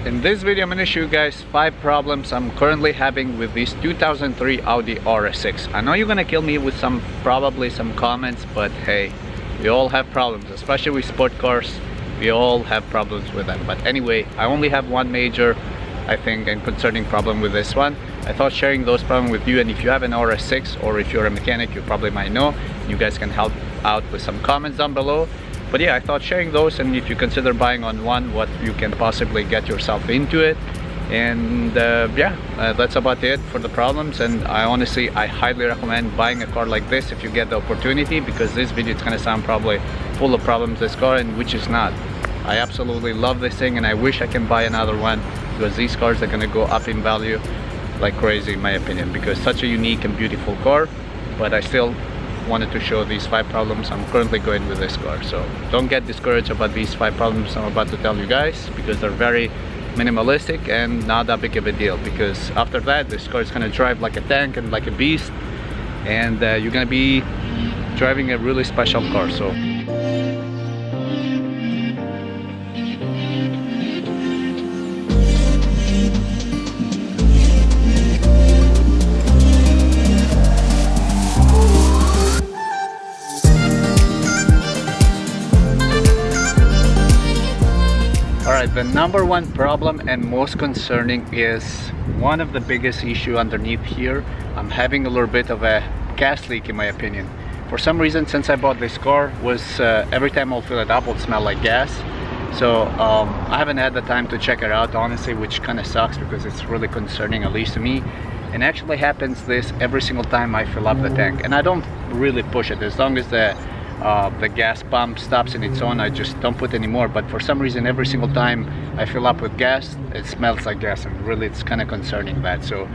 In this video, I'm going to show you guys 5 problems I'm currently having with this 2003 Audi RS6. I know you're going to kill me with probably some comments, but hey, we all have problems, especially with sport cars. We all have problems with them. But anyway, I only have one major, I think, and concerning problem with this one. I thought sharing those problems with you, and if you have an RS6 or if you're a mechanic, you probably might know. You guys can help out with some comments down below. But yeah, I thought sharing those, and if you consider buying on one, what you can possibly get yourself into it. And that's about it for the problems. And I highly recommend buying a car like this if you get the opportunity, because this video is going to sound probably full of problems, this car, and which is not. I absolutely love this thing, and I wish I can buy another one, because these cars are going to go up in value like crazy in my opinion, because such a unique and beautiful car. But I still wanted to show these 5 problems I'm currently going with this car. So don't get discouraged about these 5 problems I'm about to tell you guys, because they're very minimalistic and not that big of a deal, because after that this car is going to drive like a tank and like a beast, and you're going to be driving a really special car. So alright, the number 1 problem and most concerning is one of the biggest issue underneath here. I'm having a little bit of a gas leak in my opinion. For some reason, since I bought this car, every time I'll fill it up, it'll smell like gas. So I haven't had the time to check it out honestly, which kind of sucks, because it's really concerning, at least to me. And actually happens this every single time I fill up the tank, and I don't really push it. As long as the gas pump stops in its own, I just don't put any more. But for some reason, every single time I fill up with gas, it smells like gas, and really it's kind of concerning that. So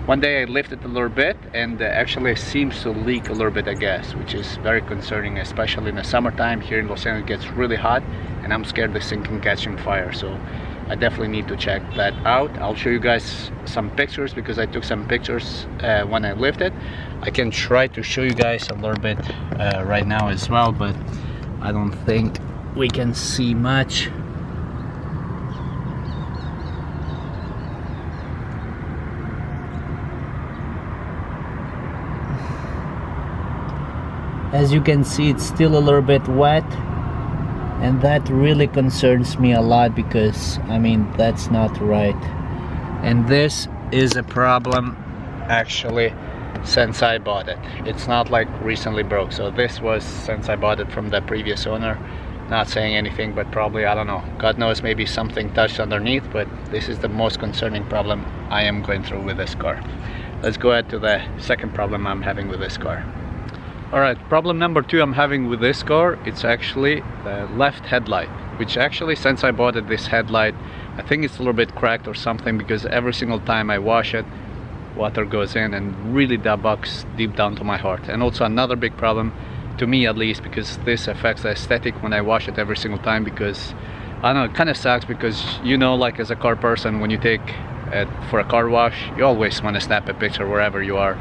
one day I lift it a little bit, and actually it seems to leak a little bit of gas, which is very concerning, especially in the summertime. Here in Los Angeles it gets really hot, and I'm scared this thing can catch on fire. So I definitely need to check that out. I'll show you guys some pictures, because I took some pictures when I lifted. I can try to show you guys a little bit right now as well, but I don't think we can see much. As you can see, it's still a little bit wet, and that really concerns me a lot, because I mean, that's not right. And this is a problem actually since I bought it. It's not like recently broke. So this was since I bought it from the previous owner. Not saying anything, but probably, I don't know, God knows, maybe something touched underneath. But this is the most concerning problem I am going through with this car. Let's go ahead to the second problem I'm having with this car. Alright, problem number 2 I'm having with this car, it's actually the left headlight, which actually, since I bought it, this headlight, I think it's a little bit cracked or something, because every single time I wash it, water goes in, and really that bugs deep down to my heart. And also another big problem, to me at least, because this affects the aesthetic when I wash it every single time, because I don't know, it kind of sucks, because you know, like as a car person, when you take it for a car wash, you always want to snap a picture wherever you are.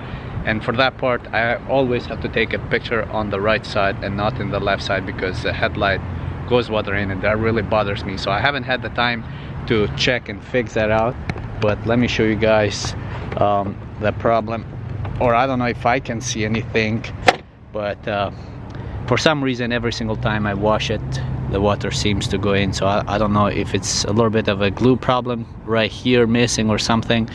And for that part, I always have to take a picture on the right side and not in the left side, because the headlight goes water in, and that really bothers me. So I haven't had the time to check and fix that out, but let me show you guys the problem. Or I don't know if I can see anything, but for some reason, every single time I wash it, the water seems to go in. So I don't know if it's a little bit of a glue problem right here missing or something.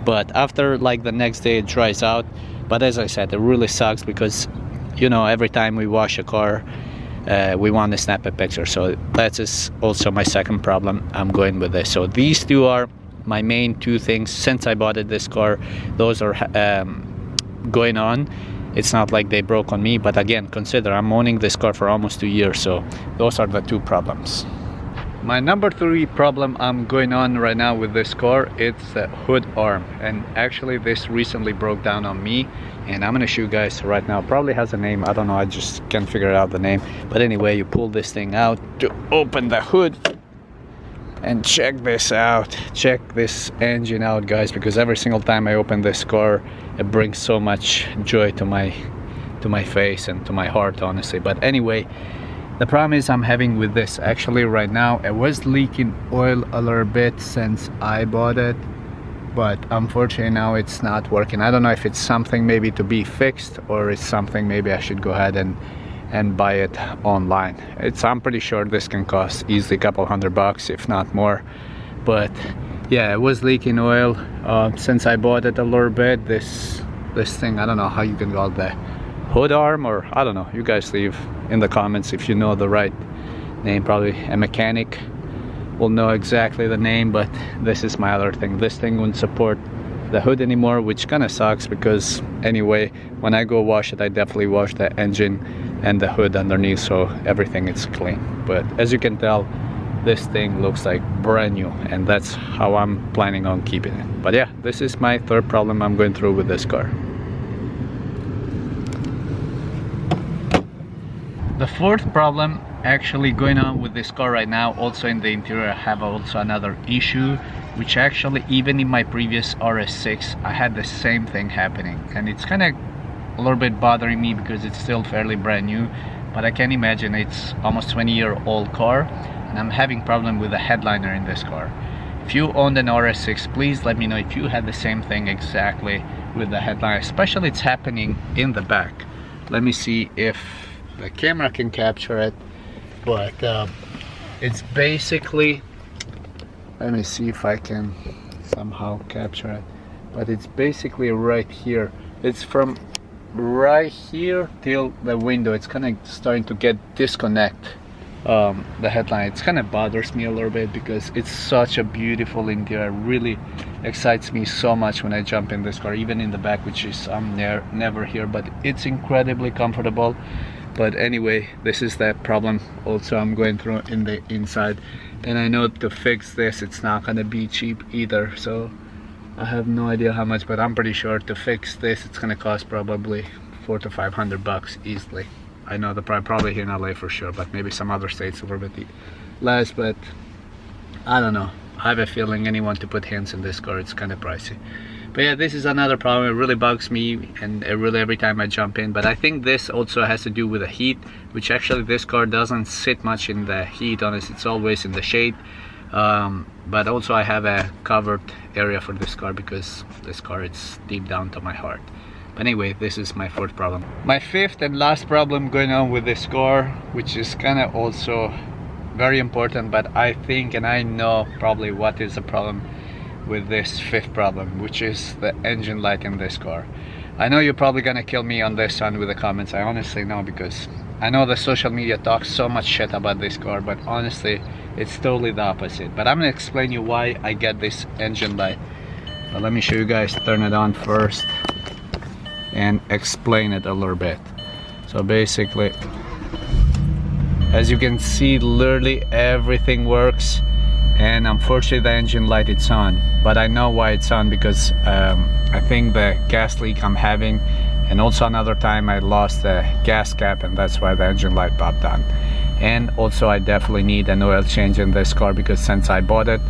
But after, like, the next day, it dries out. But as I said, it really sucks, because you know, every time we wash a car, we want to snap a picture. So that is also my second problem I'm going with this. So these 2 are my main 2 things since I bought this car. Those are going on. It's not like they broke on me, but again, consider I'm owning this car for almost 2 years. So those are the 2 problems. My number 3 problem I'm going on right now with this car, it's the hood arm. And actually this recently broke down on me, and I'm gonna show you guys right now. Probably has a name, I don't know, I just can't figure out the name. But anyway, you pull this thing out to open the hood, and check this out. Check this engine out, guys, because every single time I open this car, it brings so much joy to my face and to my heart, honestly. But anyway, The problem is I'm having with this actually right now, it was leaking oil a little bit since I bought it, but unfortunately now it's not working. I don't know if it's something maybe to be fixed, or it's something maybe I should go ahead and buy it online. I'm pretty sure this can cost easily a couple $100, if not more. But yeah, it was leaking oil since I bought it a little bit. This thing, I don't know how you can call the hood arm, or I don't know, you guys leave in the comments if you know the right name. Probably a mechanic will know exactly the name, but this is my other thing. This thing wouldn't support the hood anymore, which kind of sucks, because anyway, when I go wash it, I definitely wash the engine and the hood underneath, so everything is clean. But as you can tell, this thing looks like brand new, and that's how I'm planning on keeping it. But yeah, this is my third problem I'm going through with this car. The fourth problem actually going on with this car right now, also in the interior, I have also another issue, which actually even in my previous RS6 I had the same thing happening, and it's kind of a little bit bothering me because it's still fairly brand new, but I can imagine it's almost 20-year-old car, and I'm having problem with the headliner in this car. If you owned an RS6, please let me know if you had the same thing exactly with the headliner, especially it's happening in the back. Let me see if the camera can capture it, but it's basically, let me see if I can somehow capture it, but it's basically right here. It's from right here till the window. It's kind of starting to get disconnect, the headline. It's kind of bothers me a little bit because it's such a beautiful interior. It really excites me so much when I jump in this car, even in the back, which is I'm never here, but it's incredibly comfortable. But anyway, this is the problem also I'm going through in the inside, and I know to fix this it's not gonna be cheap either, so I have no idea how much, but I'm pretty sure to fix this it's gonna cost probably $400 to $500 easily. I know the price probably here in LA for sure, but maybe some other states a little bit less, but I don't know. I have a feeling anyone to put hands in this car, it's kind of pricey. But yeah, this is another problem. It really bugs me, and it really every time I jump in. But I think this also has to do with the heat, which actually this car doesn't sit much in the heat. Honestly, it's always in the shade. But also I have a covered area for this car because this car is deep down to my heart. But anyway, this is my fourth problem. My fifth and last problem going on with this car, which is kind of also very important, but I think and I know probably what is the problem with this fifth problem, which is the engine light in this car. I know you're probably gonna kill me on this one with the comments. I honestly know, because I know the social media talks so much shit about this car, but honestly it's totally the opposite. But I'm gonna explain you why I get this engine light. But let me show you guys, turn it on first and explain it a little bit. So basically, as you can see, literally everything works, and unfortunately the engine light it's on, but I know why it's on, because I think the gas leak I'm having, and also another time I lost the gas cap, and that's why the engine light popped on. And also I definitely need an oil change in this car, because since I bought it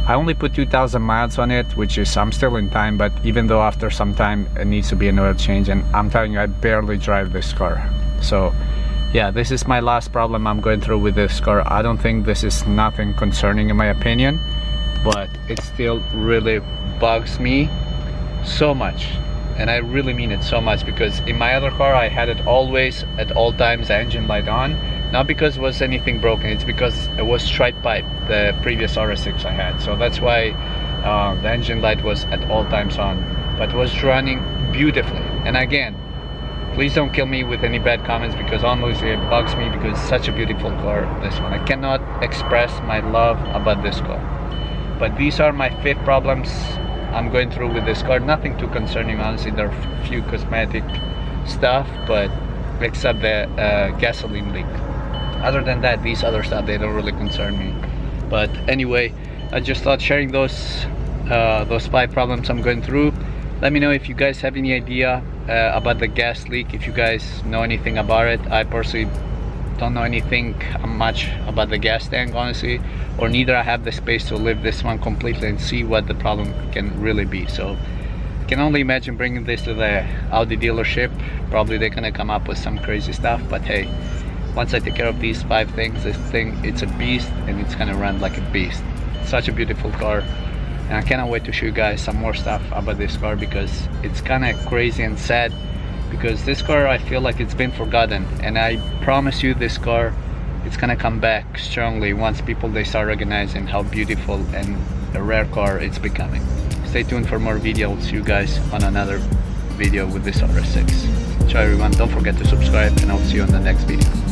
I only put 2,000 miles on it, which is, I'm still in time, but even though after some time it needs to be an oil change, and I'm telling you I barely drive this car. So yeah, this is my last problem I'm going through with this car. I don't think this is nothing concerning in my opinion, but it still really bugs me so much, and I really mean it so much, because in my other car I had it always at all times the engine light on, not because it was anything broken, it's because it was straight pipe, the previous RS6 I had, so that's why the engine light was at all times on, but was running beautifully. And again, please don't kill me with any bad comments, because honestly it bugs me, because it's such a beautiful car, this one. I cannot express my love about this car. But these are my 5 problems I'm going through with this car. Nothing too concerning, honestly. There are a few cosmetic stuff, but except the gasoline leak. Other than that, these other stuff, they don't really concern me. But anyway, I just thought sharing those 5 problems I'm going through. Let me know if you guys have any idea about the gas leak, if you guys know anything about it. I personally don't know anything much about the gas tank, honestly, or neither I have the space to lift this one completely and see what the problem can really be. So I can only imagine bringing this to the Audi dealership. Probably they're gonna come up with some crazy stuff, but hey, Once I take care of these 5 things, this thing, it's a beast, and it's gonna run like a beast. Such a beautiful car, and I cannot wait to show you guys some more stuff about this car, because it's kind of crazy and sad, because this car, I feel like it's been forgotten, and I promise you this car, it's gonna come back strongly once people they start recognizing how beautiful and a rare car it's becoming. Stay tuned for more video. I'll see you guys on another video with this Rs6. Ciao everyone, don't forget to subscribe, and I'll see you on the next video.